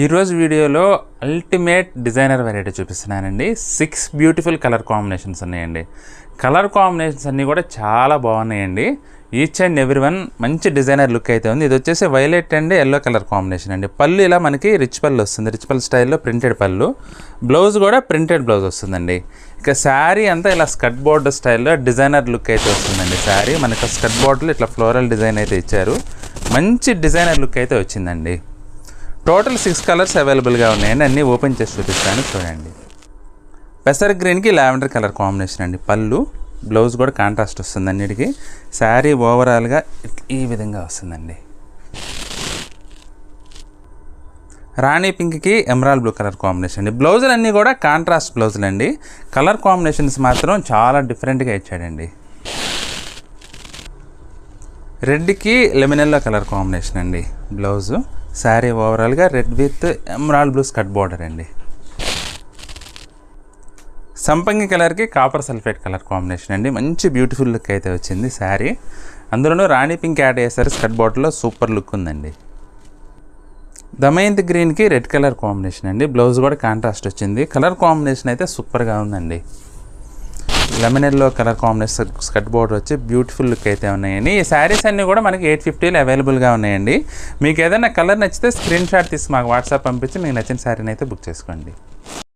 ఈరోజు వీడియోలో ultimate designer variety చూపిస్తున్నానండి. 6 బ్యూటిఫుల్ కలర్ కాంబినేషన్స్ ఉన్నాయండి. కలర్ కాంబినేషన్స్ అన్నీ కూడా చాలా బాగున్నాయండి. ఈచ్ అండ్ ఎవ్రీ వన్ మంచి డిజైనర్ లుక్ అయితే ఉంది. ఇది వచ్చేసి violet and yellow colour combination అండి. పళ్ళు ఇలా మనకి రిచ్ పళ్ళు వస్తుంది. రిచ్ పళ్ళు స్టైల్లో ప్రింటెడ్ పళ్ళు. బ్లౌజ్ కూడా ప్రింటెడ్ బ్లౌజ్ వస్తుందండి. ఇక శారీ అంతా ఇలా స్కర్ట్ బోర్డర్ స్టైల్లో డిజైనర్ లుక్ అయితే వస్తుందండి. శారీ మనకి స్కర్ట్ బోర్డర్లో ఇట్లా ఫ్లోరల్ డిజైన్ అయితే ఇచ్చారు. మంచి డిజైనర్ లుక్ అయితే వచ్చిందండి. టోటల్ 6 కలర్స్ అవైలబుల్గా ఉన్నాయండి. అన్నీ ఓపెన్ చేసి చూపిస్తాను, చూడండి. పెసర్ గ్రీన్కి లావెండర్ కలర్ కాంబినేషన్ అండి. పళ్ళు, బ్లౌజ్ కూడా కాంట్రాస్ట్ వస్తుంది అన్నిటికీ. శారీ ఓవరాల్గా ఈ విధంగా వస్తుందండి. రాణి పింక్కి ఎమరాల్డ్ బ్లూ కలర్ కాంబినేషన్ అండి. బ్లౌజులు అన్నీ కూడా కాంట్రాస్ట్ బ్లౌజులు అండి. కలర్ కాంబినేషన్స్ మాత్రం చాలా డిఫరెంట్గా ఇచ్చాడండి. రెడ్కి లెమన్ ఎల్లో కలర్ కాంబినేషన్ అండి. బ్లౌజు, శారీ ఓవరాల్గా red with emerald blue skirt border అండి. సంపంగి కలర్కి కాపర్ సల్ఫేట్ కలర్ కాంబినేషన్ అండి. మంచి బ్యూటిఫుల్ లుక్ అయితే వచ్చింది శారీ. అందులోనూ రాణి పింక్ యాడ్ చేస్తారు. స్కర్ట్ బార్డర్లో సూపర్ లుక్ ఉందండి. దమయంతి గ్రీన్కి రెడ్ కలర్ కాంబినేషన్ అండి. బ్లౌజ్ కూడా కాంట్రాస్ట్ వచ్చింది. కలర్ కాంబినేషన్ అయితే సూపర్గా ఉందండి. Lemon yellow colour combination skirt border వచ్చి బ్యూటిఫుల్ లుక్ అయితే ఉన్నాయండి. ఈ శారీస్ అన్నీ కూడా మనకి 850లో అవైలబుల్గా ఉన్నాయండి. మీకు ఏదైనా కలర్ నచ్చితే స్క్రీన్ షాట్ తీసి మాకు వాట్సాప్ పంపించి మీకు నచ్చిన శారీని అయితే బుక్ చేసుకోండి.